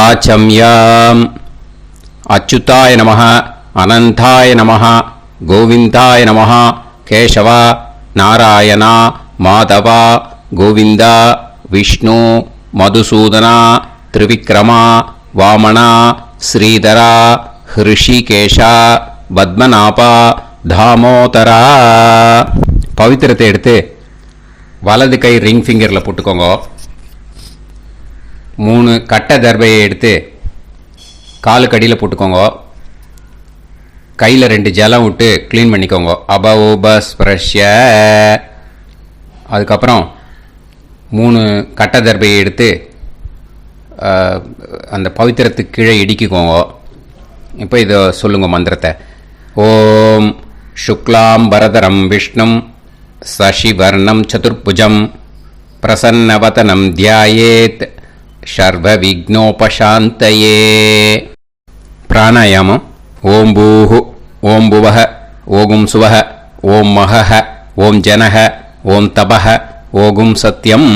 वाचम्याम् अच्युताय नमः अनंताय नमः गोविंदाय नमः केशव नारायण माधव गोविंद विष्णु मधुसूदन त्रिविक्रम वामन श्रीधर ऋषिकेश पद्मनाभ दामोदर पवित्रத்தை எடுத்து வலது கை ரிங் ஃபிங்கரில் போட்டுக்கோங்க. 3 கட்டை தர்பையை எடுத்து காலுக்கு அடியில் போட்டுக்கோங்க. கையில் 2 ஜலம் விட்டு க்ளீன் பண்ணிக்கோங்க. அபஓபஸ்பிரஷ்ய. அதுக்கப்புறம் 3 கட்டை தர்பையை எடுத்து அந்த பவித்திரத்துக்கு கீழே இடிக்கிக்கோங்க. இப்போ இதை சொல்லுங்க மந்திரத்தை. ஓம் சுக்லாம் வரதரம் விஷ்ணும் சசிவர்ணம் சதுர்புஜம் பிரசன்னவதனம் தியாயேத் சர்வ விக்னோபசாந்தயே. பிராணாயாமம். ஓம் பூஹு ஓம் புவஹ ஓகும் சுவஹ ஓம் மஹஹ ஓம் ஜனஹ ஓம் தபஹ ஓகும் சத்யம்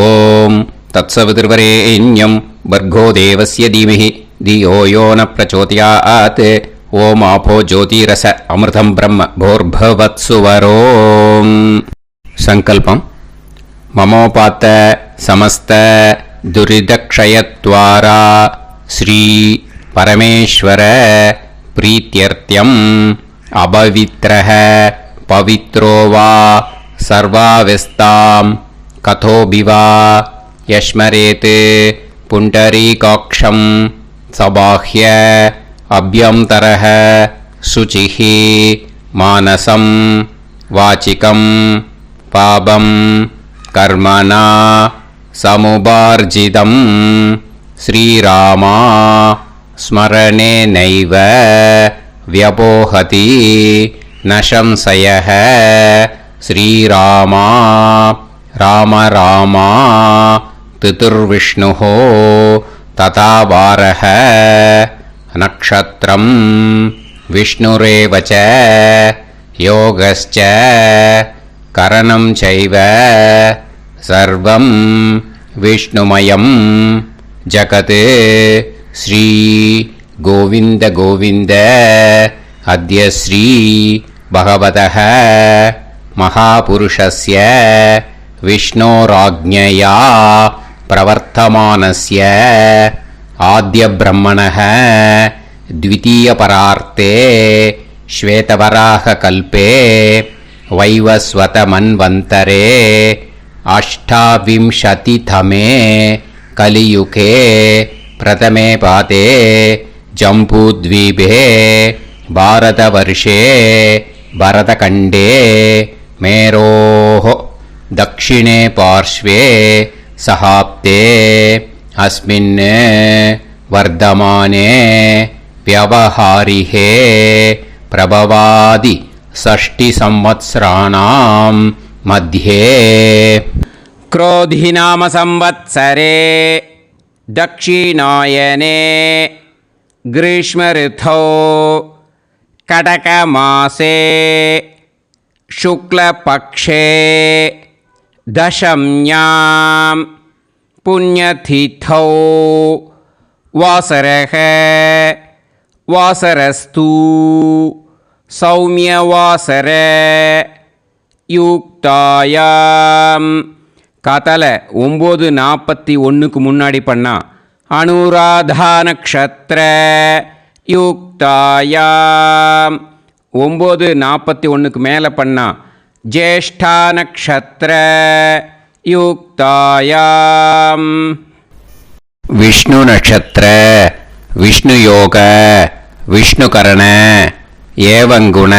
ஓம் தத்சவிதுர்வரேண்யம் பர்கோ தேவஸ்ய தீமஹி தியோ யோ ந பிரச்சோதயாத் ओम आपो ज्योतिरस अमृतं ब्रह्म भोर्भवत्सुवरों. संकल्पम. ममोपात समस्त दुरिदक्षयत्वारा श्री परमेश्वर प्रीत्यर्थ्यम अपवित्रः पवित्रो वा सर्वावस्थां कथोभिवा यस्मरेत् पुण्डरीकाक्षं सबाह्य अभ्यंतरः शुचिः मानसं वाचिकं पापं कर्मणा समुपार्जितं श्रीरामा स्मरणेनैव व्यपोहति न संशयः. श्रीरामा राम रामा तिथुर्विष्णुः तथा वारः नक्षत्रं विष्णुरेव च योगश्च करणं चैव सर्वं विष्णुमयं जगत्. श्री गोविंद गोविंद. अद्य श्री भगवतः महापुरुषस्य विष्णोराज्ञया प्रवर्तमानस्य आद्य ब्रह्मणः द्वितीयपरार्थे श्वेतवराह कल्पे वैवस्वतमन्वन्तरे अष्टाविंशतितमे कलियुगे प्रथमे पादे जम्बूद्वीपे भारतवर्षे भरतखण्डे मेरोः दक्षिणे पार्श्वे सहाब्दे अस्मिन् वर्धमाने व्यवहारिहे प्रभवादि 6 संवत्सराणां मध्ये क्रोधिनाम संवत्सरे दक्षिणायने ग्रीष्मऋतौ कटकमासे शुक्लपक्षे दशम्यां पुण्यतिथौ वासरः वासरस्तु सौम्यवासर युक्तायां காத்தால 9:41க்கு முன்னாடி பண்ணா அனுராதா நக்ஷத்திர யுக்தாயாம். 9:41க்கு மேலே பண்ணா ஜேஷ்டா நக்ஷத்திர युक्तायाम. विष्णु नक्षत्र विष्णु योग विष्णुकरण एवं गुण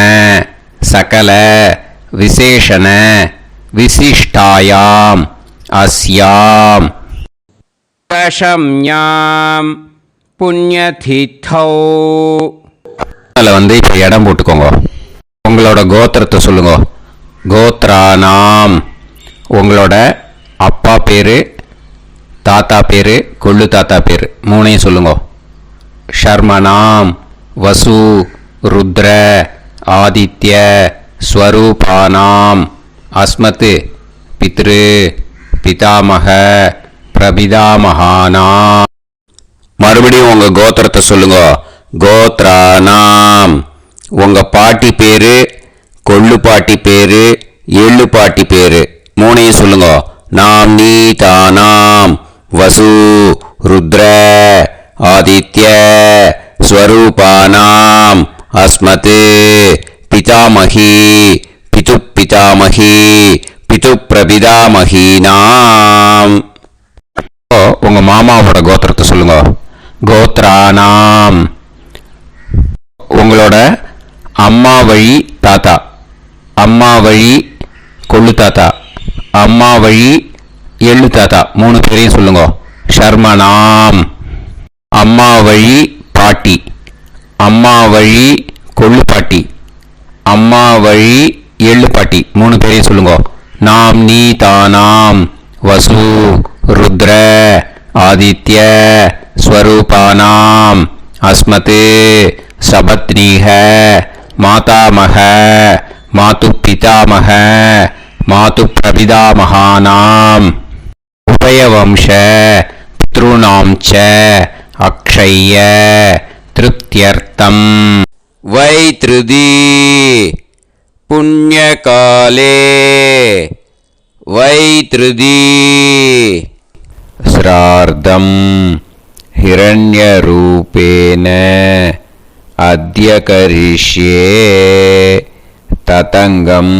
सकल विशेषण विशिष्टायाम अस्याम दशम्याम पुण्यतिथौ. அதில் வந்து இப்போ இடம் போட்டுக்கோங்க. உங்களோட கோத்திரத்தை சொல்லுங்க. கோத்ரானாம். உங்களோட அப்பா பேர், தாத்தா பேர், கொள்ளு தாத்தா பேர் 3ஐயும் சொல்லுங்க. ஷர்மனாம் வசு ருத்ர ஆதித்ய ஸ்வரூபானாம் அஸ்மத் பித்ரு பிதாமக பிரபிதாமகானாம் மறுபடியும் உங்க கோத்திரத்தை சொல்லுங்க. கோத்ரானாம். உங்க பாட்டி பேரு, கொள்ளு பாட்டி பேரு, எள்ளு பாட்டி பேரு மூணையும் சொல்லுங்க. நாம் நீ தானாம் வசு ருத்ர ஆதித்ய ஸ்வரூபானாம் அஸ்மத் பிதாமகி பிது பிதாமகி பிது பிரபிதாமகீனாம். உங்க மாமாவோட கோத்திரத்தை சொல்லுங்க. கோத்ரானாம். உங்களோட அம்மா வழி தாத்தா, அம்மா வழி கொள்ளு தாத்தா, அம்மா வழி எள்ளு தாத்தா மூணு பேரையும் சொல்லுங்க. ஷர்மனாம். அம்மா வழி பாட்டி, அம்மா வழி கொள்ளு பாட்டி, அம்மா வழி எள்ளு பாட்டி மூணு பேரையும் சொல்லுங்க. நாம் நீ தானாம் வசு ருத்ர ஆதித்ய ஸ்வரூபானாம் அஸ்மத் சபத்னீஹ மாதாமக மாது பிதாமக மாது பிரபிதாமகானாம் உபயவம்ச பித்ருணாம் ச அக்ஷய்ய திருப்தியர்த்தம் வைத்ருதி புண்ணியகாலே வைத்ருதி ஸ்ரார்த்தம் ஹிரண்யரூபேன அத்ய கரிஷ்யே ததங்கம்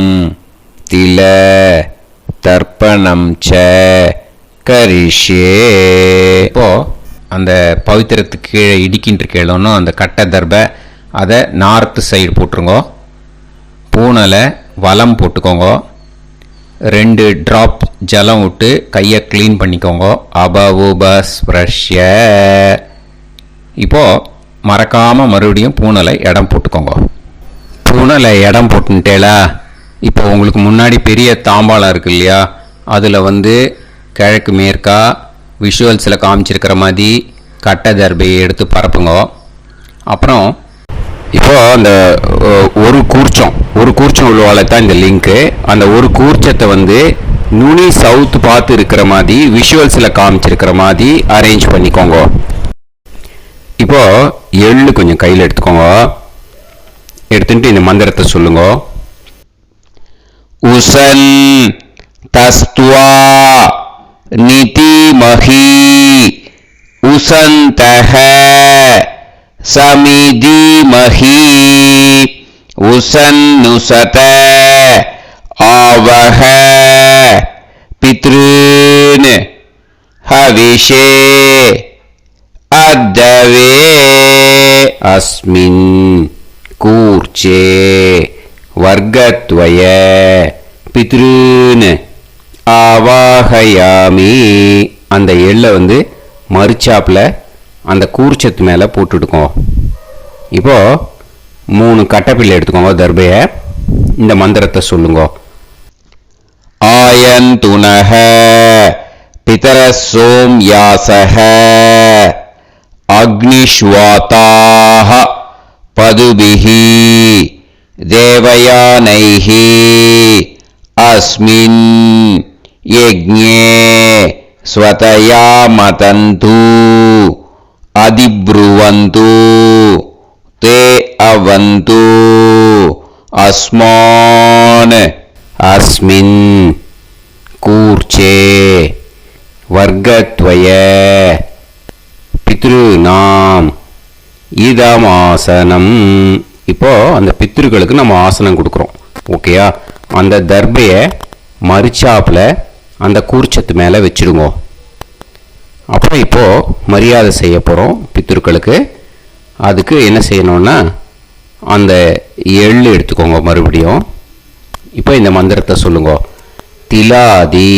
தில தர்ப்பணம் ச கரிஷ்யே. இப்போ அந்த பவித்திரத்துக்கு கீழே இடிக்கின்ற கீழே அந்த கட்டை தர்ப அதை நார்த்து சைடு போட்டுருங்கோ. பூனலை வலம் போட்டுக்கோங்க. 2 ட்ராப் ஜலம் விட்டு கையை க்ளீன் பண்ணிக்கோங்க. அபவுபஸ்ப்ரஷ்ய. இப்போது மறக்காமல் மறுபடியும் பூனலை இடம் போட்டுக்கோங்க. பூனலை இடம் போட்டுட்டேலா. இப்போ உங்களுக்கு முன்னாடி பெரிய தாம்பாளம் இருக்கு இல்லையா, அதில் கிழக்கு மேற்கா விஷுவல்ஸில் காமிச்சிருக்கிற மாதிரி கட்டை தர்பையை எடுத்து பரப்புங்க. அப்புறம் இப்போது அந்த ஒரு கூர்ச்சம் உள்ளவால தான் இந்த லிங்க்கு. அந்த ஒரு கூர்ச்சத்தை நுனி சவுத்து பார்த்து இருக்கிற மாதிரி விஷுவல்ஸில் காமிச்சிருக்கிற மாதிரி அரேஞ்ச் பண்ணிக்கோங்க. இப்போது எள்ளு கொஞ்சம் கையில் எடுத்துக்கோங்க. எடுத்துட்டு இந்த மந்திரத்தை சொல்லுங்க. உசன் தஸ்துவா நிதிமஹி உசந்தஹ சமிதிமஹி உசன்னுசத ஆவஹ பித்ருன் ஹவிஷே அத்தவே அஸ்மின் கூர்ச்சே வர்க்கத்வய பித்ருன் ஆவாஹயாமி. அந்த எள்ளை மறுச்சாப்பில் அந்த கூர்ச்சத்து மேலே போட்டுடுக்கோம். இப்போது 3 கட்டைப்பிள்ளை எடுத்துக்கோங்க. தர்பையை இந்த மந்திரத்தை சொல்லுங்க. ஆயந்துனஹ பிதர சோம்யாசஹ அக்னிஷ்வாதாஹ பதுபிஹி தேவயானைஹி அஸ்மின் யஜ்ஞே ஸ்வதயா மதந்து அதிப்ருவந்து தே அவது அஸ்மான் அஸ்மின் கூர்ச்சே வர்க்கத்வய பித்ருநாம் இதமாசனம். இப்போ அந்த பித்ருக்களுக்கு நம்ம ஆசனம் கொடுக்குறோம். ஓகேயா? அந்த தர்பையை மறுச்சாப்பில் அந்த கூர்ச்சத்து மேலே வச்சுடுங்க. அப்புறம் இப்போது மரியாதை செய்ய போகிறோம் பித்ருக்களுக்கு. அதுக்கு என்ன செய்யணும்னா அந்த எள்ளு எடுத்துக்கோங்க. மறுபடியும் இப்போ இந்த மந்திரத்தை சொல்லுங்க. திலாதி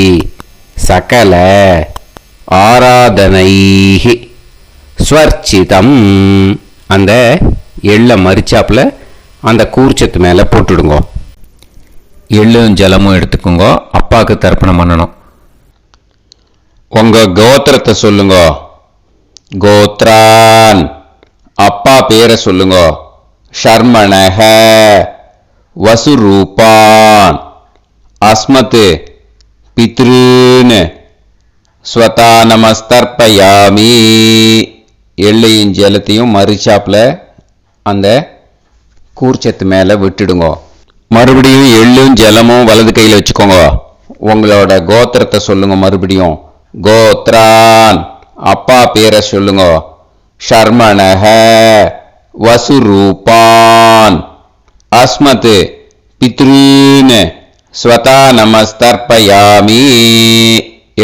சகல ஆராதனைஹி ஸ்வர்ச்சிதம். அந்த எள்ளை மரிச்சாப்பில் அந்த கூர்ச்சத்து மேலே போட்டுடுங்க. எள்ளும் ஜலமும் எடுத்துக்கோங்க. அப்பாவுக்கு தர்ப்பணம் பண்ணணும். உங்கள் கோத்திரத்தை சொல்லுங்க. கோத்ரான். அப்பா பேரை சொல்லுங்க. ஷர்மணஹ வசுரூபான் அஸ்மத் பித்ருன் ஸ்வதா நமஸ்தர்ப்பயாமி. எள்ளையும் ஜலத்தையும் மறுச்சாப்பில் அந்த கூர்ச்சத்து மேலே விட்டுடுங்க. மறுபடியும் எள்ளும் ஜலமும் வலது கையில் வச்சுக்கோங்க. உங்களோட கோத்திரத்தை சொல்லுங்க. மறுபடியும் கோத்ரான், அப்பா பேரை சொல்லுங்க. ஷர்மணஹ, வசுரூபான், அஸ்மத் பித்ருன், ஸ்வதா நமஸ்தர்ப்பயாமி.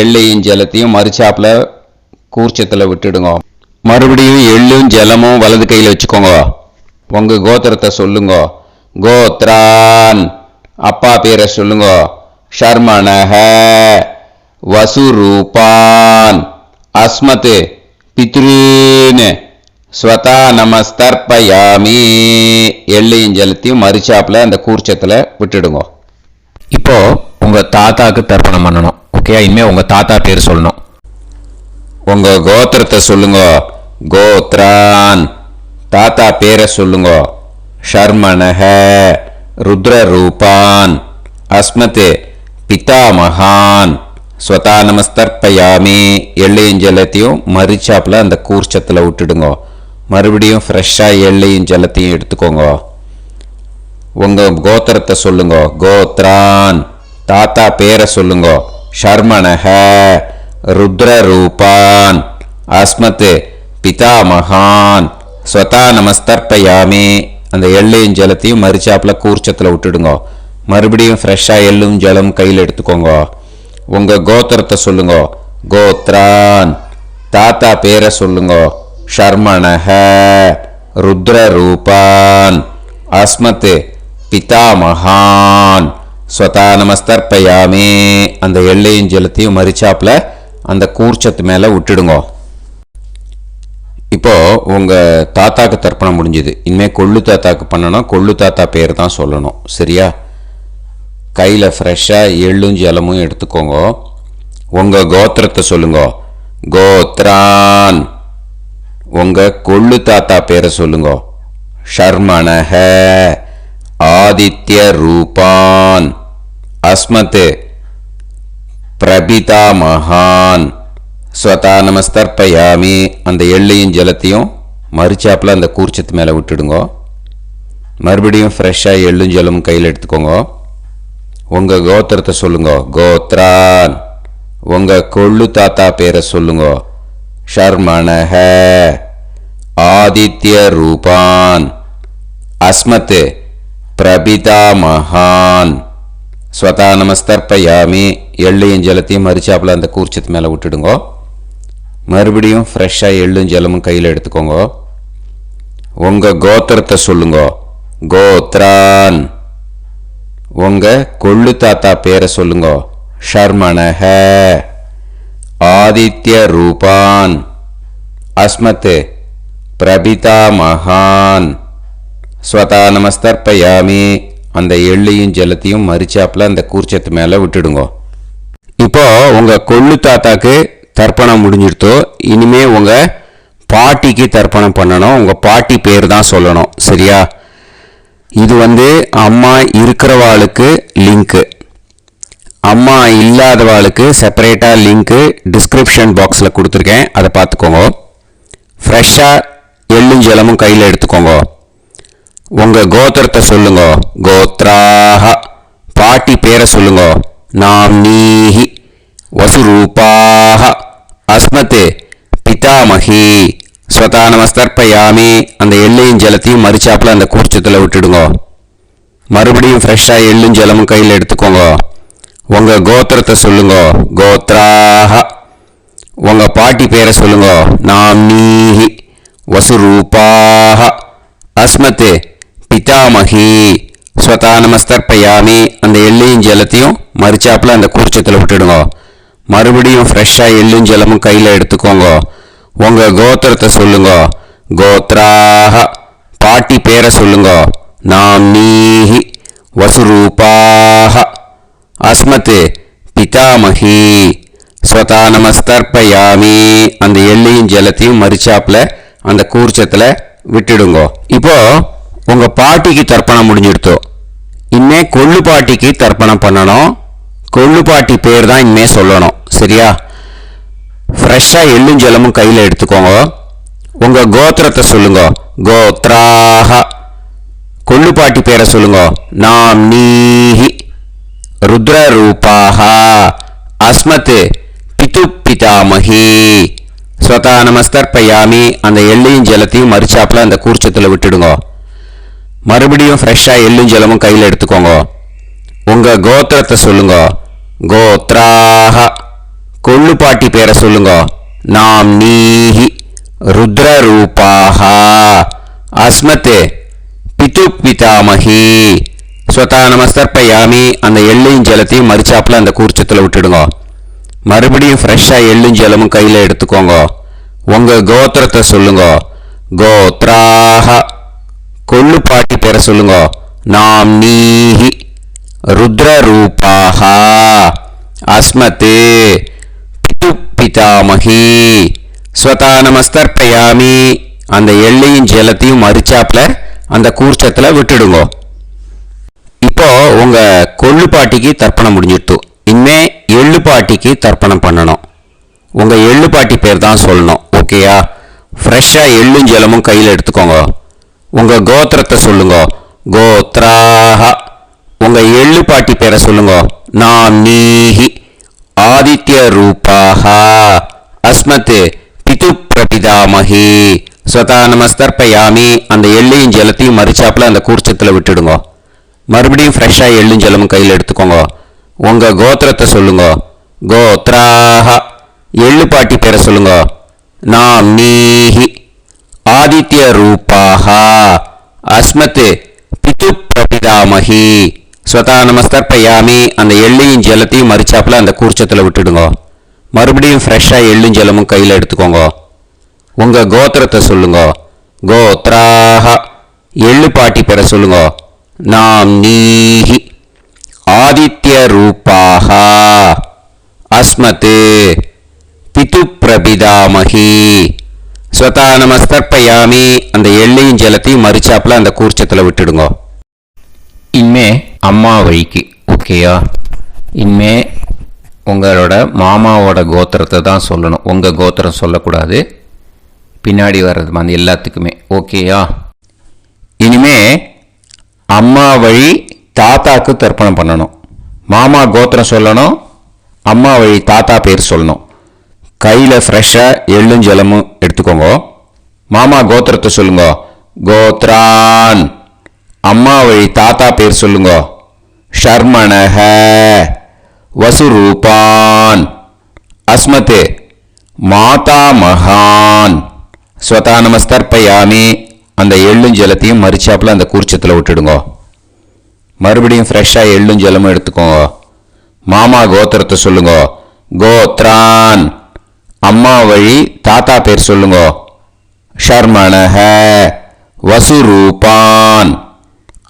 எள்ளையும் ஜலத்தையும் மறுச்சாப்பில் கூர்ச்சத்தில் விட்டுடுங்க. மறுபடியும் எள்ளும் ஜலமும் வலது கையில் வச்சுக்கோங்க. உங்க கோத்திரத்தை சொல்லுங்க. கோத்ரான், அப்பா பேரை சொல்லுங்க. ஷர்மணஹ, வசுரூபான், அஸ்மத் பித்ருன், ஸ்வதா நமஸ்தர்ப்பயாமி. எள்ளையும் ஜலத்தையும் மறுச்சாப்பில் அந்த கூர்ச்சத்தில் விட்டுடுங்க. இப்போ உங்க தாத்தாக்கு தர்ப்பணம் பண்ணணும். ஓகே, இனிமே உங்க தாத்தா பேர் சொல்லணும். உங்க கோத்திரத்தை சொல்லுங்க. கோத்ரான், தாத்தா பேரை சொல்லுங்க. ஷர்மணஹ, ருத்ரரூபான், அஸ்மத் பிதாமகான், ஸ்வதா நமஸ்தர்ப்பயாமி. எள்ளையும் ஜலத்தையும் மறுச்சாப்பில் அந்த கூர்ச்சத்தில் விட்டுடுங்க. மறுபடியும் ஃப்ரெஷ்ஷாக எள்ளையும் ஜலத்தையும் எடுத்துக்கோங்க. உங்க கோத்திரத்தை சொல்லுங்க. கோத்ரான், தாத்தா பேரை சொல்லுங்க. ஷர்மணஹ, ருத்ரரூபான், அஸ்மத் பிதாமகான், ஸ்வதா நமஸ்தர்ப்பயாமி. அந்த எள்ளையும் ஜலத்தையும் மறுச்சாப்பில் கூர்ச்சத்தில் விட்டுடுங்க. மறுபடியும் ஃப்ரெஷ்ஷாக எள்ளும் ஜலம் கையில் எடுத்துக்கோங்க. உங்க கோத்திரத்தை சொல்லுங்க. கோத்ரான், தாத்தா பேரை சொல்லுங்க. ஷர்மணஹ, ருத்ரரூபான், அஸ்மத் பிதாமகான், ஸ்வதா நமஸ்தர்ப்பயாமி. அந்த எள்ளையும் ஜலத்தையும் மறுச்சாப்பில் அந்த கூர்ச்சத்து மேலே விட்டுடுங்க. இப்போ உங்க தாத்தாக்கு தர்ப்பணம் முடிஞ்சுது. இனிமேல் கொள்ளு தாத்தாக்கு பண்ணணும். கொள்ளு தாத்தா பேர் தான் சொல்லணும். சரியா? கையில் ஃப்ரெஷ்ஷாக எள்ளும் ஜலமும் எடுத்துக்கோங்க. உங்க கோத்திரத்தை சொல்லுங்க. கோத்ரான், உங்க கொள்ளு தாத்தா பேரை சொல்லுங்க. ஷர்மணஹ, ஆதித்ய ரூபான், அஸ்மத் பிரபிதாமகான், ஸ்வதா நமஸ்தர்ப்பயாமி. அந்த எள்ளையும் ஜலத்தையும் மறுச்சாப்பில் அந்த கூர்ச்சத்து மேலே விட்டுடுங்க. மறுபடியும் ஃப்ரெஷ்ஷாக எள்ளும் ஜலமும் கையில் எடுத்துக்கோங்க. உங்க கோத்திரத்தை சொல்லுங்க. கோத்ரான், உங்க கொள்ளு தாத்தா பேரை சொல்லுங்க. ஷர்மணஹ, ஆதித்ய ரூபான், அஸ்மத் பிரபிதாமகான், ஸ்வதா நமஸ்தர்ப்பயாமி. எள்ளையும் ஜலத்தையும் மறுச்சாப்பில் அந்த கூர்ச்சத்து மேலே விட்டுடுங்க. மறுபடியும் ஃப்ரெஷ்ஷாக எள்ளும் ஜலமும் கையில் எடுத்துக்கோங்க. உங்க கோத்திரத்தை சொல்லுங்க. கோத்ரான், உங்க கொள்ளு தாத்தா பேரை சொல்லுங்க. ஷர்மணஹ, ஆதித்ய ரூபான், அஸ்மத் பிரபிதாமகான், ஸ்வதா நமஸ்தர்ப்பயாமி. அந்த எள்ளையும் ஜலத்தையும் மறுச்சாப்பில் அந்த கூர்ச்சத்து மேலே விட்டுடுங்க. இப்போ உங்க கொள்ளு தாத்தாக்கு தர்ப்பணம் முடிஞ்சிடுத்தோ. இனிமே உங்க பாட்டிக்கு தர்ப்பணம் பண்ணணும். உங்க பாட்டி பேர் தான் சொல்லணும். சரியா? இது அம்மா இருக்கிறவாளுக்கு லிங்க்கு, அம்மா இல்லாதவாளுக்கு செப்பரேட்டாக லிங்க்கு டிஸ்கிரிப்ஷன் பாக்ஸில் கொடுத்துருக்கேன். அதை பார்த்துக்கோங்க. ஃப்ரெஷ்ஷாக எள்ளும் ஜலமும் கையில் எடுத்துக்கோங்க. உங்கள் கோத்திரத்தை சொல்லுங்க. கோத்ராஹ, பாட்டி பேரை சொல்லுங்க. நாம்னீஹி, வசுரூபாஹ, அஸ்மத் பிதாமகி, ஸ்வதா நமஸ்தர்ப்பயாமி. அந்த எள்ளையும் ஜலத்தையும் மறுச்சாப்பில் அந்த கூர்ச்சத்தில் விட்டுடுங்க. மறுபடியும் ஃப்ரெஷ்ஷாக எள்ளும் ஜலமும் கையில் எடுத்துக்கோங்க. உங்கள் கோத்திரத்தை சொல்லுங்க. கோத்ராஹ, உங்கள் பாட்டி பேரை சொல்லுங்க. நாம்னீஹி, வசுரூபாஹ, அஸ்மத் பிதாமகி, ஸ்வதா நமஸ்தர்ப்பயாமி. அந்த எள்ளையும் ஜலத்தையும் மறுச்சாப்பில் அந்த கூர்ச்சத்தில் விட்டுடுங்க. மறுபடியும் ஃப்ரெஷ்ஷாக எள்ளும் ஜலமும் கையில் எடுத்துக்கோங்க. உங்கள் கோத்திரத்தை சொல்லுங்க. கோத்ராஹ, பாட்டி பேரை சொல்லுங்க. நாம்னீஹி, வசுரூபாஹ, அஸ்மத் பிதாமகி, ஸ்வதா நமஸ்தர்ப்பயாமி. அந்த எள்ளையும் ஜலத்தையும் மறுச்சாப்பில் அந்த கூர்ச்சத்தில் விட்டுடுங்க. இப்போ உங்க பாட்டிக்கு தர்ப்பணம் முடிஞ்சிடுத்தோ. இனிமே கொள்ளு பாட்டிக்கு தர்ப்பணம் பண்ணணும். கொள்ளு பாட்டி பேர் தான் இனிமே சொல்லணும். சரியா? ஃப்ரெஷ்ஷாக எள்ளும் ஜலமும் கையில் எடுத்துக்கோங்க. உங்க கோத்திரத்தை சொல்லுங்க. கோத்ராஹ. கொள்ளுப்பாட்டி பேரை சொல்லுங்க. நாம் நீஹி. ருத்ர ரூபாஹ. அஸ்மத் பிது பிதாமகி. ஸ்வதா நமஸ்தர்ப்பயாமி. அந்த எள்ளையும் ஜலத்தையும் மறிச்சாப்புல அந்த கூர்ச்சத்தில் விட்டுடுங்க. மறுபடியும் ஃப்ரெஷ்ஷாக எள்ளும் ஜலமும் கையில் எடுத்துக்கோங்க. உங்க கோத்திரத்தை சொல்லுங்க. கோத்ராஹ. கொள்ளுப்பாட்டி பேரை சொல்லுங்க. நாம் நீஹி. ருத்ர ரூபாஹ. அஸ்மத் பிது பிதாமகி. ஸ்வதா நமஸ்தர்ப்பயாமி. அந்த எள்ளையும் ஜலத்தையும் மறிச்சாப்புல அந்த கூர்ச்சத்தில் விட்டுடுங்க. மறுபடியும் ஃப்ரெஷ்ஷாக எள்ளும் ஜலமும் கையில் எடுத்துக்கோங்க. உங்க கோத்திரத்தை சொல்லுங்க. கோத்ராஹ. கொள்ளுப்பாட்டி பேரை சொல்லுங்க. நாம் நீஹி. ருத்ர ரூபாஹ. அஸ்மத் பிது பிதாமகி. ஸ்வதா நமஸ்தர்ப்பயாமி. அந்த எள்ளையும் ஜலத்தையும் மறிச்சாப்புல அந்த கூர்ச்சத்தில் விட்டுடுங்க. இப்போ உங்க கொள்ளுப்பாட்டிக்கு தர்ப்பணம் முடிஞ்சிட்டு இனிமே எள்ளுப்பாட்டிக்கு தர்ப்பணம் பண்ணணும். உங்க எள்ளுப்பாட்டி பேர் தான் சொல்லணும். ஓகேயா? ஃப்ரெஷ்ஷாக எள்ளும் ஜலமும் கையில் எடுத்துக்கோங்க. உங்க கோத்திரத்தை சொல்லுங்க. கோத்ராஹ. உங்க எள்ளுப்பாட்டி பேரை சொல்லுங்க. நாம் நீஹி. ஆதித்ய ரூபாஹ. அஸ்மத் பிது பிரபிதாமகி. ஸ்வதா நமஸ்தர்ப்பயாமி. அந்த எள்ளையும் ஜலத்தையும் மறிச்சாப்புல அந்த கூர்ச்சத்தில் விட்டுடுங்க. மறுபடியும் ஃப்ரெஷ்ஷாக எள்ளும் ஜலமும் கையில் எடுத்துக்கோங்க. உங்க கோத்திரத்தை சொல்லுங்க. கோத்ராஹ. எள்ளுப்பாட்டி பேரை சொல்லுங்க. நாம் நீஹி. ஆதித்ய ரூபாஹ. அஸ்மத் பிது பிரபிதாமகி. ஸ்வதா நமஸ்தர்ப்பயாமி. அந்த எள்ளையும் ஜலத்தையும் மறிச்சாப்புல அந்த கூர்ச்சத்தில் விட்டுடுங்க. மறுபடியும் ஃப்ரெஷ்ஷாக எள்ளும் ஜலமும் கையில் எடுத்துக்கோங்க. உங்க கோத்திரத்தை சொல்லுங்க. கோத்ராஹ. எள்ளுப்பாட்டி பேரை சொல்லுங்க. நாம் நீஹி. ஆதித்ய ரூபாஹ. அஸ்மத் பிது பிரபிதாமகி. ஸ்வதா நமஸ்தர்ப்பயாமி. அந்த எள்ளையும் ஜலத்தையும் மறிச்சாப்புல அந்த கூர்ச்சத்தில் விட்டுடுங்க. இனிமே அம்மா வழிக்கு. ஓகேயா? இனிமே உங்களோட மாமாவோட கோத்திரத்தை தான் சொல்லணும். உங்கள் கோத்திரம் சொல்லக்கூடாது. பின்னாடி வர்றது மாதிரி எல்லாத்துக்குமே. ஓகேயா? இனிமே அம்மா வழி தாத்தாக்கு தர்ப்பணம் பண்ணணும். மாமா கோத்திரம் சொல்லணும். அம்மா வழி தாத்தா பேர் சொல்லணும். கையில் ஃப்ரெஷ்ஷாக எள்ளும் ஜலமும் எடுத்துக்கோங்க. மாமா கோத்திரத்தை சொல்லுங்க. கோத்ரான். அம்மா வழி தாத்தா பேர் சொல்லுங்க. ஷர்மணஹ. வசுரூபான். அஸ்மத் மாதா மகான். ஸ்வதா நமஸ்தர்ப்பயாமி. அந்த எள்ளும் ஜலத்தையும் மறிச்சாப்புல அந்த கூர்ச்சத்தில் விட்டுடுங்க. மறுபடியும் ஃப்ரெஷ்ஷாக எள்ளும் ஜலமும் எடுத்துக்கோங்க. மாமா கோத்திரத்தை சொல்லுங்க. கோத்ரான். அம்மா வழி தாத்தா பேர் சொல்லுங்க. ஷர்மணஹ. வசுரூபான்.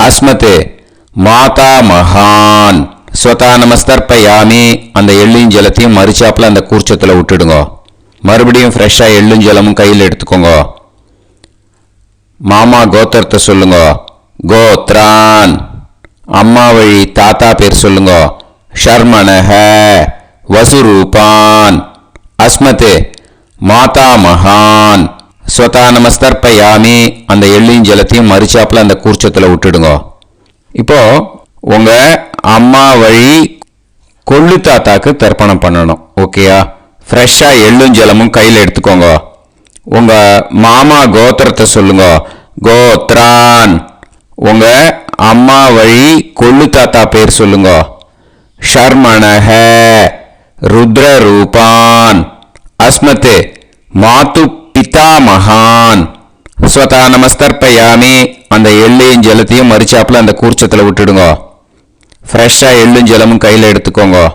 அஸ்மத் மாதா மகான். ஸ்வதா நமஸ்தர்ப்பயாமி. அந்த எள்ளும் ஜலத்தையும் மறிச்சாப்புல அந்த கூர்ச்சத்தில் விட்டுடுங்க. மறுபடியும் ஃப்ரெஷ்ஷாக எள்ளும் ஜலமும் கையில் எடுத்துக்கோங்க. மாமா கோத்திரத்தை சொல்லுங்க. கோத்ரான். அம்மா வழி தாத்தா பேர் சொல்லுங்க. ஷர்மணஹ. வசுரூபான். அஸ்மத் மாதா மகான். ஸ்வதா நமஸ்தர்ப்பயாமி. அந்த எள்ளையும் ஜலத்தையும் மறிச்சாப்புல அந்த கூர்ச்சத்தில் விட்டுடுங்க. இப்போ உங்க அம்மா வழி கொள்ளு தாத்தாக்கு தர்ப்பணம் பண்ணணும். ஓகேயா? ஃப்ரெஷ்ஷாக எள்ளும் ஜலமும் கையில் எடுத்துக்கோங்க. உங்க மாமா கோத்திரத்தை சொல்லுங்க. கோத்ரான். உங்க அம்மா வழி கொள்ளு தாத்தா பேர் சொல்லுங்க. ஷர்மணஹ. ருத்ர ரூபான். அஸ்மத் மாது பிதா மகான். ஸ்வதா நமஸ்தர்ப்பயாமி. அந்த எள்ளையும் ஜலத்தையும் மறிச்சாப்புல அந்த கூர்ச்சத்தில் விட்டுடுங்க. ஃப்ரெஷ்ஷாக எள்ளும் ஜலமும் கையில் எடுத்துக்கோங்க.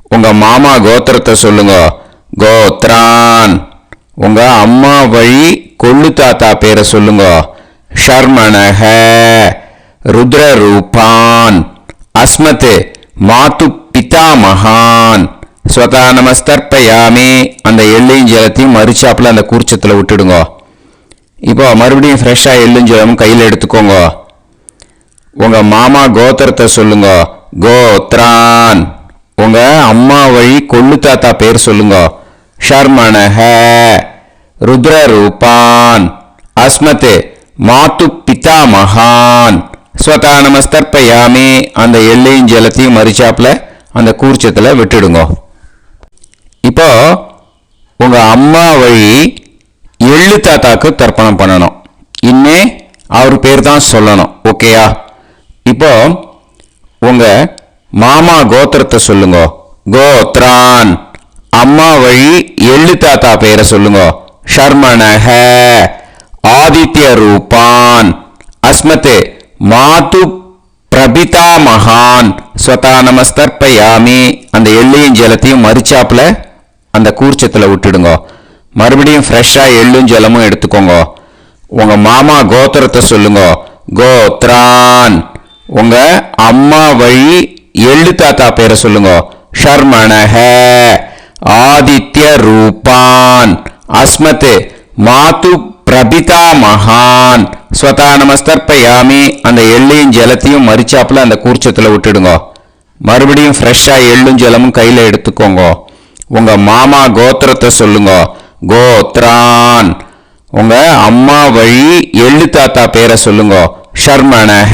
உங்க மாமா கோத்திரத்தை சொல்லுங்க. கோத்ரான். உங்க அம்மா வழி கொள்ளு தாத்தா பேரை சொல்லுங்க. ஷர்மணஹ. ருத்ர ரூபான். அஸ்மத் மாது பிதா மகான். ஸ்வதா நமஸ்தர்ப்பயாமி. அந்த எள்ளையும் ஜலத்தையும் மறிச்சாப்புல அந்த கூர்ச்சத்தில் விட்டுடுங்க. இப்போ மறுபடியும் ஃப்ரெஷ்ஷாக எள்ளும் ஜலமும் கையில் எடுத்துக்கோங்க. உங்க மாமா கோத்திரத்தை சொல்லுங்க. கோத்ரான். உங்க அம்மா வழி கொள்ளு தாத்தா பேர் சொல்லுங்க. ஷர்மணஹ. ருத்ரரூபான் அஸ்மத் மாது பிதாமகான் ஸ்வதா நமஸ்தர்ப்பயாமி. அந்த எள்ளையும் ஜலத்தையும் மறிச்சாப்புல அந்த கூர்ச்சத்தில் விட்டுடுங்க. இப்போ உங்க அம்மா வழி எள்ளு தாத்தாக்கு தர்ப்பணம் பண்ணணும். இன்னே அவர் பேர் தான் சொல்லணும். ஓகேயா? இப்போ உங்க மாமா கோத்திரத்தை சொல்லுங்க. கோத்ரான். அம்மா வழி எள்ளு தாத்தா பேரை சொல்லுங்க. ஷர்மணஹ ஆதித்ய ரூபான் அஸ்மத் மாது பிரபிதா மகான் ஸ்வதா நமஸ்தர்ப்பயாமி. அந்த எள்ளையும் ஜலத்தையும் மறிச்சாப்புல அந்த கூர்ச்சத்தில் விட்டுடுங்க. மறுபடியும் ஃப்ரெஷ்ஷாக எள்ளும் ஜலமும் எடுத்துக்கோங்க. உங்க மாமா கோத்திரத்தை சொல்லுங்க. கோத்ரான். உங்க அம்மா வழி எள்ளு தாத்தா பேரை சொல்லுங்க. ஷர்மணஹ ஆதித்ய ரூபான் அஸ்மத் மாது பிரபிதா மகான் ஸ்வதா நமஸ்தர்ப்பயாமி. அந்த எள்ளையும் ஜலத்தையும் மறிச்சாப்புல அந்த கூர்ச்சத்தில் விட்டுடுங்க. மறுபடியும் ஃப்ரெஷ்ஷாக எள்ளும் ஜலமும் கையில் எடுத்துக்கோங்க. உங்க மாமா கோத்திரத்தை சொல்லுங்க. கோத்ரான். உங்க அம்மா வழி எள்ளு தாத்தா பேரை சொல்லுங்க. ஷர்மணஹ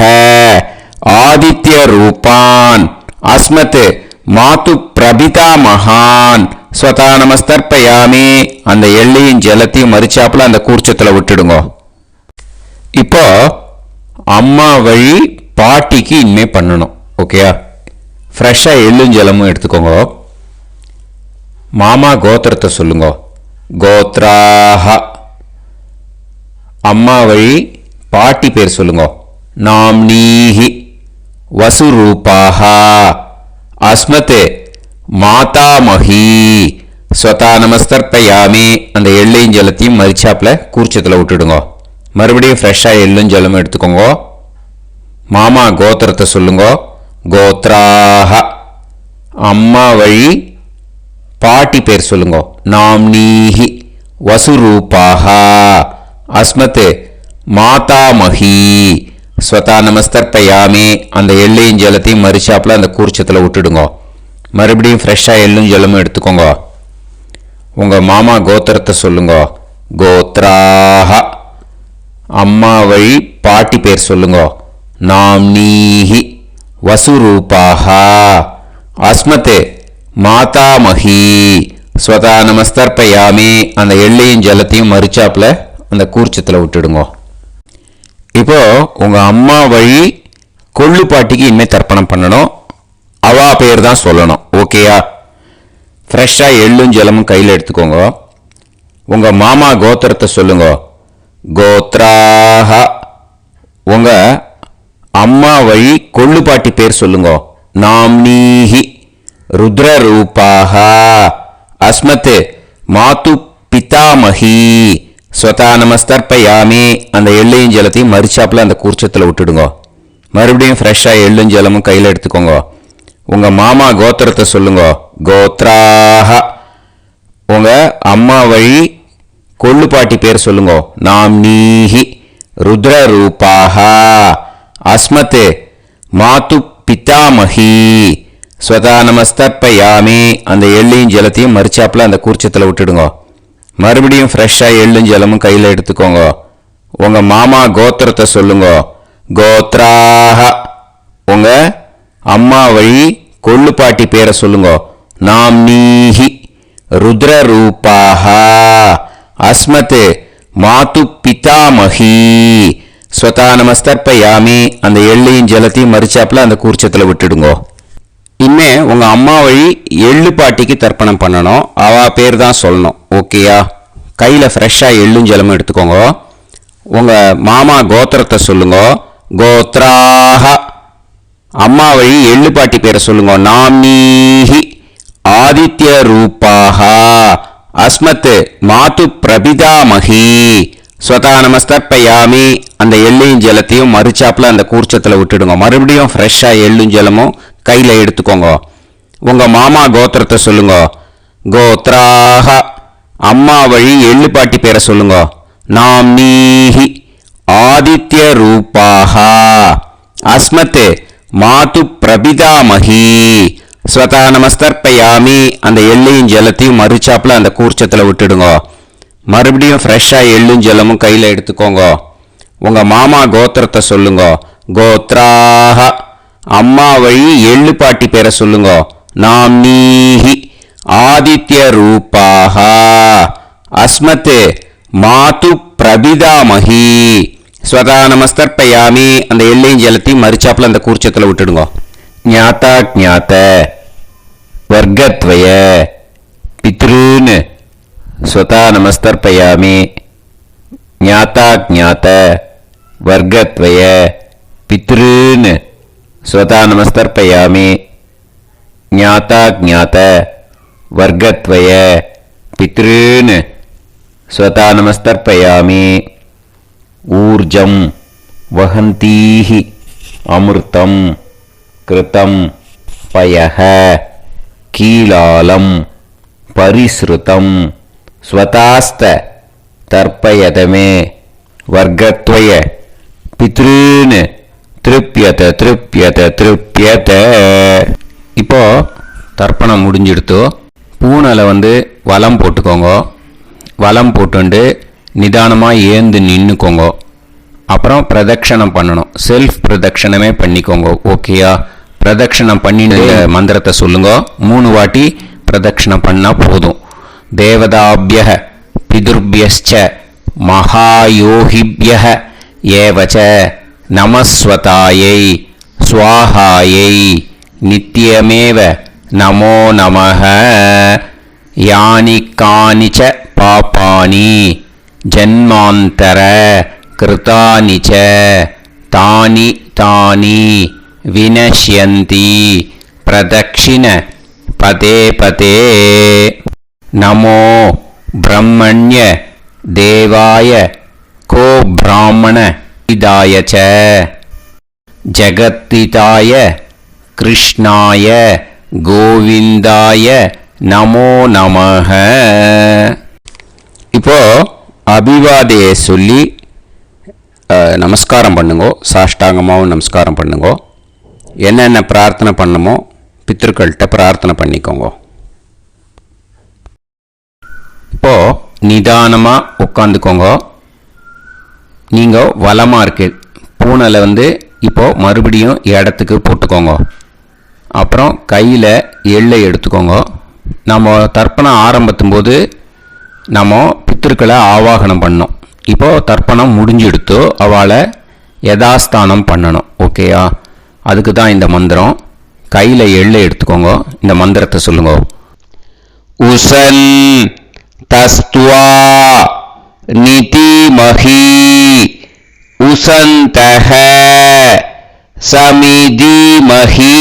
ஆதித்ய ரூபான் அஸ்மத் மாது பிரபிதா மகான் ஸ்வதா நமஸ்தர்ப்பயாமி. அந்த எள்ளையும் ஜலத்தையும் மறிச்சாப்புல அந்த கூர்ச்சத்தில் விட்டுடுங்க. இப்போ அம்மா வழி பாட்டிக்கு இனிமே பண்ணணும். ஓகேயா? ஃப்ரெஷ்ஷாக எள்ளும் ஜலமும் எடுத்துக்கோங்க. மாமா கோத்திரத்தை சொல்லுங்க. கோத்ராஹ. அம்மா வழி பாட்டி பேர் சொல்லுங்க. நாம்னீஹி வசுரூபாஹ அஸ்மத் மாதாமஹி ஸ்வதா நமஸ்தர்ப்பயாமி. அந்த எள்ளையும் ஜலத்தையும் மறிச்சாப்புல கூர்ச்சத்தில் விட்டுடுங்க. மறுபடியும் ஃப்ரெஷ்ஷாக எள்ளும் ஜலமும் எடுத்துக்கோங்க. மாமா கோத்திரத்தை சொல்லுங்க. கோத்ராஹ. அம்மா வழி பாட்டி பேர் சொல்லுங்க. நாம்னீஹி வசுரூபாஹ அஸ்மத் மாதாமஹி ஸ்வதா நமஸ்தர்ப்பயாமி. அந்த எள்ளையும் ஜலத்தையும் மறிச்சாப்புல அந்த கூர்ச்சத்தில் விட்டுடுங்க. மறுபடியும் ஃப்ரெஷ்ஷாக எள்ளும் ஜலமும் எடுத்துக்கோங்க. உங்க மாமா கோத்திரத்தை சொல்லுங்க. கோத்ராஹ. அம்மா வழி பாட்டி பேர் சொல்லுங்க. நாம்னீஹி வசுரூபாஹ அஸ்மத் மாதாமஹி ஸ்வதா நமஸ்தர்ப்பயாமி. அந்த எள்ளையும் ஜலத்தையும் மறிச்சாப்புல அந்த கூர்ச்சத்தில் விட்டுடுங்க. இப்போ உங்க அம்மா வழி கொள்ளு பாட்டிக்கு இனிமே தர்ப்பணம் பண்ணணும். அவா பேர் தான் சொல்லணும். ஓகேயா? ஃப்ரெஷ்ஷாக எள்ளும் ஜலமும் கையில் எடுத்துக்கோங்க. உங்க மாமா கோத்திரத்தை சொல்லுங்க. கோத்ராஹ. உங்க அம்மா வழி கொள்ளு பாட்டி பேர் சொல்லுங்க. நாம்னீஹி ருத்ரரூபாஹ அஸ்மத் மாது பிதாமஹி ஸ்வதா நமஸ்தர்ப்பயாமி. அந்த எள்ளையும் ஜலத்தையும் மறிச்சாப்புல அந்த கூர்ச்சத்தில் விட்டுடுங்க. மறுபடியும் ஃப்ரெஷ்ஷாக எள்ளும் ஜலமும் கையில் எடுத்துக்கோங்க. உங்க மாமா கோத்திரத்தை சொல்லுங்க. கோத்ராஹ. உங்க அம்மா வழி கொள்ளு பாட்டி பேர் சொல்லுங்க. நாம்னீஹி ருத்ரரூபாஹ அஸ்மத் மாது பிதாமஹி ஸ்வதா நமஸ்தர்ப்பயாமி. அந்த எள்ளையும் ஜலத்தையும் மறிச்சாப்புல அந்த கூர்ச்சத்தில் விட்டுடுங்க. மறுபடியும் ஃப்ரெஷ்ஷாக எள்ளும் ஜலமும் கையில் எடுத்துக்கோங்க. உங்க மாமா கோத்திரத்தை சொல்லுங்க. கோத்ராஹ. உங்க அம்மா வழி கொள்ளு பாட்டி பேரை சொல்லுங்க. நாம்னீஹி ருத்ரரூபாஹ அஸ்மத் மாது பிதாமஹி ஸ்வதா நமஸ்தர்ப்பயாமி. அந்த எள்ளையும் ஜலத்தையும் மறிச்சாப்புல அந்த கூர்ச்சத்தில் விட்டுடுங்க. இனிமே உங்க அம்மா வழி எள்ளு பாட்டிக்கு தர்ப்பணம் பண்ணணும். அவ பேர் தான் சொல்லணும். ஓகேயா? கையில் ஃப்ரெஷ்ஷாக எள்ளும் ஜலமும் எடுத்துக்கோங்க. உங்க மாமா கோத்திரத்தை சொல்லுங்க. கோத்ராஹ. அம்மா வழி எள்ளு பாட்டி பேரை சொல்லுங்க. நாம்னீஹி ஆதித்ய ரூபாஹ அஸ்மத் மாது பிரபிதாமஹி ஸ்வதா நமஸ்தர்ப்பயாமி. அந்த எள்ளையும் ஜலத்தையும் மறிச்சாப்புல அந்த கூர்ச்சத்தில் விட்டுடுங்க. மறுபடியும் ஃப்ரெஷ்ஷாக எள்ளும் ஜலமும் கையில் எடுத்துக்கோங்க. உங்க மாமா கோத்திரத்தை சொல்லுங்க. கோத்ராஹ. அம்மா வழி எள்ளு பாட்டி பேரை சொல்லுங்க. நாம்னீஹி ஆதித்ய ரூபாஹ அஸ்மத் மாது பிரபிதாமஹி ஸ்வதா நமஸ்தர்ப்பயாமி. அந்த எள்ளையும் ஜலத்தையும் மறிச்சாப்புல அந்த கூர்ச்சத்தில் விட்டுடுங்க. மறுபடியும் ஃப்ரெஷ்ஷாக எள்ளும் ஜலமும் கையில் எடுத்துக்கோங்க. உங்கள் மாமா கோத்திரத்தை சொல்லுங்க. கோத்ராக. அம்மா வழி எள்ளு பாட்டி பேரை சொல்லுங்க. நாம்னீஹி ஆதித்ய ரூபாக. அஸ்மத் மாது பிரபிதாமஹி. ஸ்வதா நமஸ்தர்ப்பயாமி. அந்த எள்ளையும் ஜலத்தையும் மறிச்சாப்பில் அந்த கூர்ச்சத்தில் விட்டுடுங்க. ஞாதா ஞாத வர்க்கத்வய பித்ருன் ஸ்வதா நமஸ்தர்ப்பயாமி. ஞாதா ஞாத வர்க்கத்வய பித்ருன் ஸ்வதா நமஸ்தர்ப்பயாமி. ஞாதா ஞாத வர்க்கத்வய பித்ருன் ஸ்வதா நமஸ்தர்ப்பயாமி. ஊர்ஜம் வஹந்தீஹி அமிர்தம் கிருதம் பயஹ கீலாலம் பரிஸ்ருதம் ஸ்வதாஸ்த தர்ப்பயதமே வர்க்கத்வய பித்ருன் திருப்யத திருப்யத திருப்யத. இப்போ தர்ப்பணம் முடிஞ்சிடுத்தோ. பூனலை வலம் போட்டுக்கோங்க. வலம் போட்டுண்டு நிதானமாக ஏந்து நின்றுக்கோங்க. அப்புறம் பிரதட்சணம் பண்ணணும். செல்ஃப் பிரதட்சணமே பண்ணிக்கோங்க. ஓகேயா? பிரதட்சணம் பண்ணிட்டு மந்திரத்தை சொல்லுங்க. 3 வாட்டி பிரதட்சணம் பண்ணால் போதும். தேவதாபிய பிதுர்பியச்ச மகாயோகிபிய ஏவச்ச நமஸ்வதாயை ஸ்வாஹாயை நித்யமேவ நமோ நமஹ. யானி கானிச்ச பாபானி ஜன்மாந்தர கிருதானி ச தானி தானி வினஷ்யந்தி பிரதக்ஷிண பதே பதே. நமோ பிரம்மண்ய தேவாய கோ பிராமண இதாய ச ஜகத்திதாய கிருஷ்ணாய கோவிந்தாய நமோ நமஹ. இப்போ அபிவாதையை சொல்லி நமஸ்காரம் பண்ணுங்கோ. சாஷ்டாங்கமாகவும் நமஸ்காரம் பண்ணுங்கோ. என்னென்ன பிரார்த்தனை பண்ணமோ பித்ருக்கள்கிட்ட பிரார்த்தனை பண்ணிக்கோங்க. இப்போது நிதானமாக உட்காந்துக்கோங்க. நீங்கள் வலமாக இருக்கு பூனலை இப்போது மறுபடியும் இடத்துக்கு போட்டுக்கோங்க. அப்புறம் கையில் எள்ளை எடுத்துக்கோங்க. நம்ம தர்ப்பணம் ஆரம்பித்தும் போது நம்ம பித்ருக்களை ஆவாகனம் பண்ணோம். இப்போது தர்ப்பணம் முடிஞ்செடுத்தோ அவளை யதாஸ்தானம் பண்ணணும். ஓகேயா? அதுக்கு தான் இந்த மந்திரம். கையில் எள்ளை எடுத்துக்கோங்க. இந்த மந்திரத்தை சொல்லுங்க. உசன் தஸ்துவா நிதிமஹி உசந்தஹ சமிதிமஹி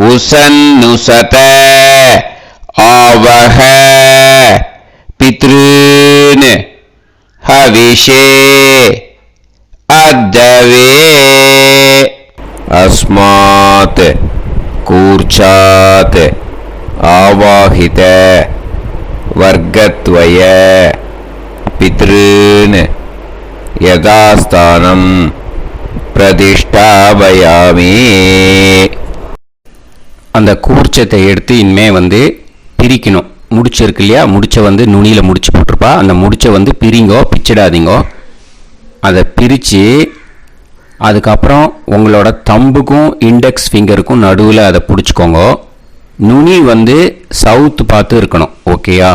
உசன்னுசத ஆவஹ பித்ருன் ஹவிஷே அத்தவே. அஸ்மாத் கூர்ச்சாத் ஆவாஹித வர்க்கத்வய பித்ருன் யதாஸ்தானம் பிரதிஷ்டாபயாமி. அந்த கூர்ச்சத்தை எடுத்து இனிமே பிரிக்கணும். முடிச்சு இருக்கு இல்லையா? முடிச்சை நுனியில் முடிச்சு போட்டிருப்பா. அந்த முடிச்சை பிரிங்கோ, பிச்சிடாதீங்கோ. அதை பிரித்து அதுக்கப்புறம் உங்களோட தம்புக்கும் இண்டெக்ஸ் ஃபிங்கருக்கும் நடுவில் அதை பிடிச்சிக்கோங்க. நுனி சவுத்து பார்த்து இருக்கணும். ஓகேயா?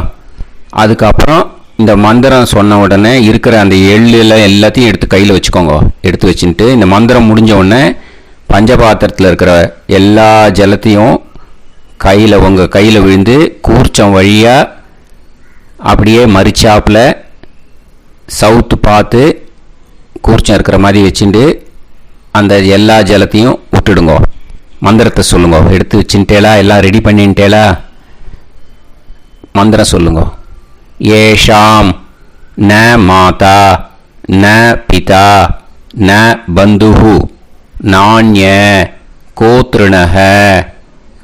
அதுக்கப்புறம் இந்த மந்திரம் சொன்ன உடனே இருக்கிற அந்த எள்ளில் எல்லாத்தையும் எடுத்து கையில் வச்சுக்கோங்க. எடுத்து வச்சுட்டு இந்த மந்திரம் முடிஞ்ச உடனே பஞ்சபாத்திரத்தில் இருக்கிற எல்லா ஜலத்தையும் உங்கள் கையில் விழுந்து கூர்ச்சம் வழியாக அப்படியே மறிச்சாப்பில் சவுத்து பார்த்து கூர்ச்சம் இருக்கிற மாதிரி வச்சுட்டு அந்த எல்லா ஜலத்தையும் விட்டுடுங்க. மந்திரத்தை சொல்லுங்க. எடுத்து வச்சுட்டேலா? எல்லாம் ரெடி பண்ணிட்டேலா? மந்திரம் சொல்லுங்க. ஏஷாம் ந மாதா ந பிதா ந பந்துஹு நாண்ய கோத்ருணஹ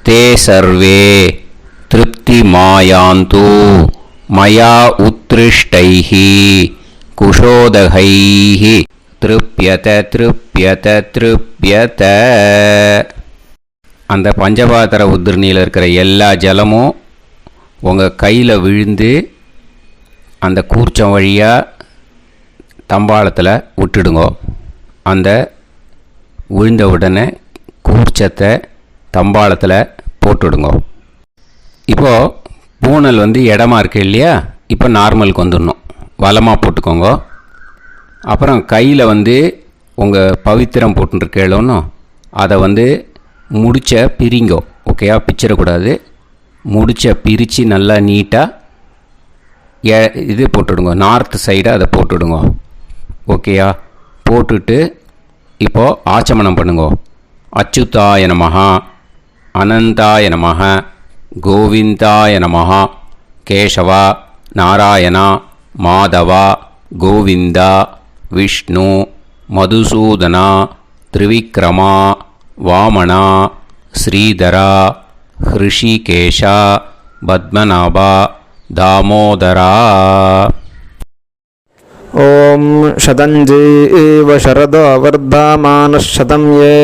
தே சர்வே திருப்தி மாயாந்து மயா உத்ருஷ்டைஹி குஷோதகைஹி திருப்யத திருப்யத திருப்யத. அந்த பஞ்சபாத்திர உதிர்ணியில் இருக்கிற எல்லா ஜலமும் உங்கள் கையில் விழுந்து அந்த கூர்ச்சம் வழியாக தம்பாளத்தில் விட்டுடுங்க. அந்த விழுந்த உடனே கூர்ச்சத்தை தம்பாளத்தில் போட்டுடுங்க. இப்போது பூனல் இடமா இருக்கு இல்லையா, இப்போ நார்மலுக்கு வந்துடணும். வலமாக போட்டுக்கோங்க. அப்புறம் கையில் உங்கள் பவித்திரம் போட்டுருக்கேளோன்னு அதை முடிச்ச பிரிங்கோ. ஓகேயா, பிச்சிடக்கூடாது. முடிச்ச பிரித்து நல்லா நீட்டாக இது போட்டுடுங்க. நார்த் சைடை அதை போட்டுடுங்க. ஓகேயா, போட்டுட்டு இப்போது ஆச்சமனம் பண்ணுங்க. அச்சுதாய நமஹ, அனந்தாய நமஹ, கோவிந்தாய நமஹ, கேசவா, நாராயணா, மாதவா, கோவிந்தா, விஷ்ணு, மதுசூதனா, திரிவிக்ரமா, வாமனா, ஸ்ரீதரா, ஹிருஷிகேஷா, பத்மநாபா, தாமோதரா. ॐ शतञ्जीव शरदो वर्धमानः शतं ये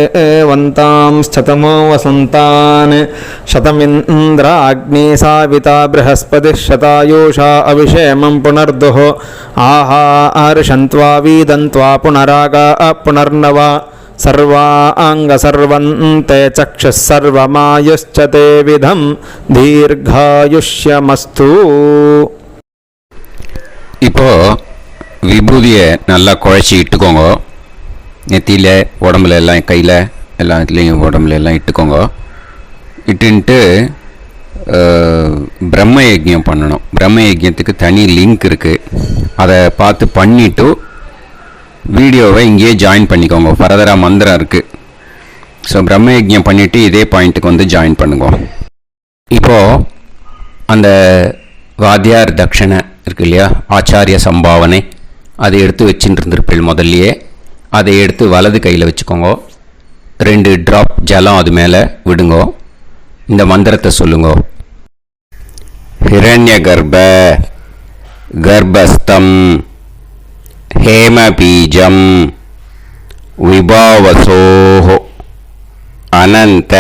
वन्तां शतमो वसन्तान् शतमिन्द्राग्नी साविता बृहस्पतिः शतायुषा अविषेमं पुनर्दुः आहार्षन्त्वा वीदन्त्वा पुनरागा पुनर्नवा सर्वाङ्गसर्वन्ते चक्षुः सर्वमायुश्च ते विधं दीर्घायुष्यमस्तु. விபூதியை நல்லா குழச்சி இட்டுக்கோங்க. நெத்தியில், உடம்புல எல்லாம், கையில் எல்லாத்துலேயும் உடம்புல எல்லாம் இட்டுக்கோங்க. இட்டுன்ட்டு பிரம்ம யஜ்யம் பண்ணணும். பிரம்ம யஜ்யத்துக்கு தனி லிங்க் இருக்குது. அதை பார்த்து பண்ணிவிட்டு வீடியோவை இங்கேயே ஜாயின் பண்ணிக்கோங்க. ஃபர்தராக மந்திரம் இருக்குது. ஸோ பிரம்ம யஜ்யம் பண்ணிவிட்டு இதே பாயிண்ட்டுக்கு ஜாயின் பண்ணுங்க. இப்போது அந்த வாத்தியார் தட்சணை இருக்கு இல்லையா, ஆச்சாரிய சம்பாவனை, அதை எடுத்து வச்சுட்டு இருந்திருப்பேன் முதல்லையே. அதை எடுத்து வலது கையில் வச்சுக்கோங்க. 2 ட்ராப் ஜலம் அது மேலே விடுங்க. இந்த மந்திரத்தை சொல்லுங்க. ஹிரண்ய கர்ப்ப கர்ப்பஸ்தம் ஹேமபீஜம் விபாவசோஹ அனந்த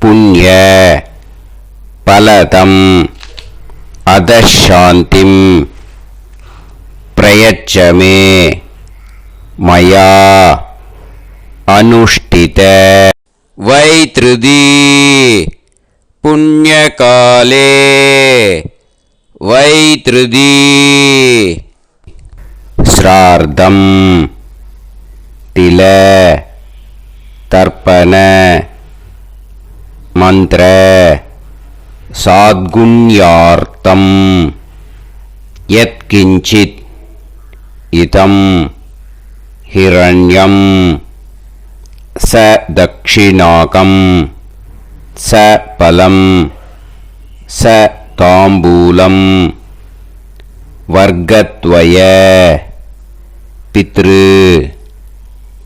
புண்ணிய பலதம் அதசாந்திம் பிரயச்சமே மயா அனுஷ்டித வைத்ருதி புண்ணியகாலே வைத்ருதி ஸ்ரார்த்தம் தில தர்ப்பண மந்திர சாத்குண்யார்த்தம் யத்கிஞ்சித் இதம் ஹிரண்யம் ச தக்ஷிணாகம் ச பலம் ச தாம்பூலம் வர்க்கத்வய பித்ரு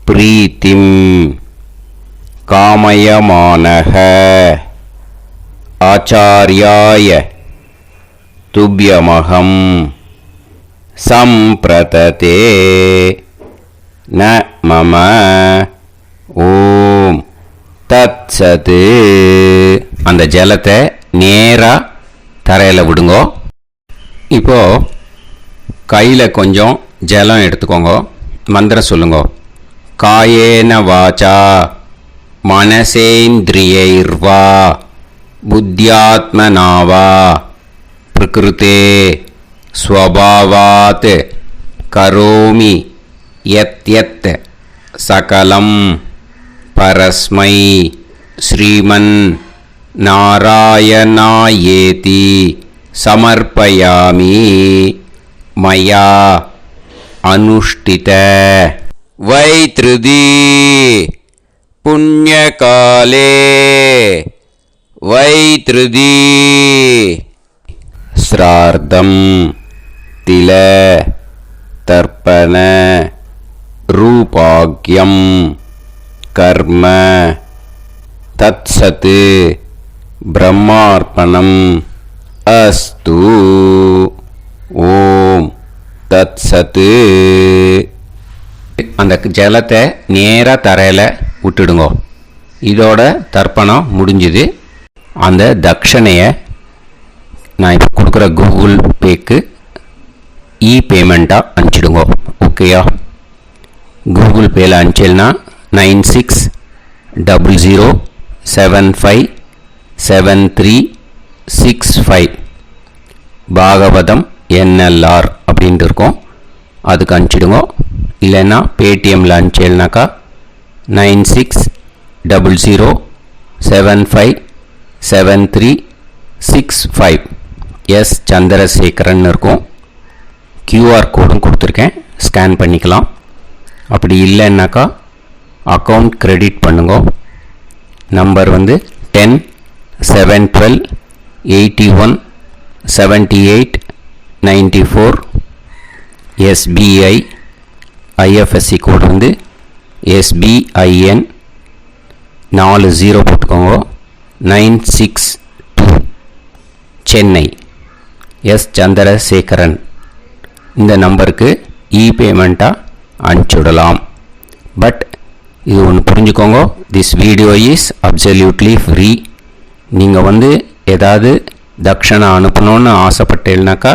பிரீத்திம் காமயமானஹ ஆச்சார்யாய துப்யமகம் சம்பிரததே ந மம ஓம் தத்சத். அந்த ஜலத்தை நேராக தரையில் விடுங்கோ. இப்போது கையில் கொஞ்சம் ஜலம் எடுத்துக்கோங்க. மந்திரம் சொல்லுங்க. காயேன வாச்சா மனசேந்திரியைர்வா புத்தியாத்மனாவா பிரகிருதே ஸ்வபாவாத் கரோமி யத் யத் சகலம் பரஸ்மை ஸ்ரீமன் நாராயணாயேதி சமர்ப்பயாமி மயா அனுஷ்டித வைத்ருதி புண்ணியகாலே வைத்ருதி ஸ்ரார்த்தம் தில தர்ப்பண ரூபாக்யம் கர்ம தத்சத் பிரம்மார்ப்பணம் அஸ்து. ஓம் தத்சத். அந்த ஜலத்தை நேராக தரையில் விட்டுடுங்க. இதோட தர்ப்பணம் முடிஞ்சுது. அந்த தட்சணையை நான் இப்போ கொடுக்குற கூகுள் பேக்கு பேமெண்ட்டாக அனுப்பிச்சிடுங்க. ஓகேயா? கூகுள் பேயில் அனுப்பிச்சேன்னா 9600757365 பாகவதம் NLR அப்படின்ட்டு இருக்கோம். அதுக்கு அனுப்பிச்சிடுங்க. இல்லைன்னா பேடிஎம்மில் அனுப்பிச்சேன்னாக்கா 9600757365 எஸ் சந்திரசேகரன் இருக்கும். QR கோடும் கொடுத்துருக்கேன், ஸ்கேன் பண்ணிக்கலாம். அப்படி இல்லைன்னாக்கா அக்கௌண்ட் கிரெடிட் பண்ணுங்க. நம்பர் வந்து 10-7-12-81-78-94 SBI. IFSC கோடு வந்து SBIN 40 போட்டுக்கோங்க. 962 சென்னை. எஸ் சந்திரசேகரன். இந்த நம்பருக்கு பேமெண்ட்டாக அனுப்பிச்சுடலாம். பட் இது ஒன்று புரிஞ்சுக்கோங்க, this video is absolutely free. நீங்கள் வந்து ஏதாவது தட்சணை அனுப்பணுன்னு ஆசைப்பட்டேன்னாக்கா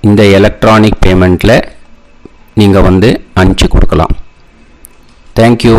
இந்த எலக்ட்ரானிக் பேமெண்ட்டில் நீங்கள் வந்து அனுப்பிச்சி கொடுக்கலாம். தேங்க்யூ.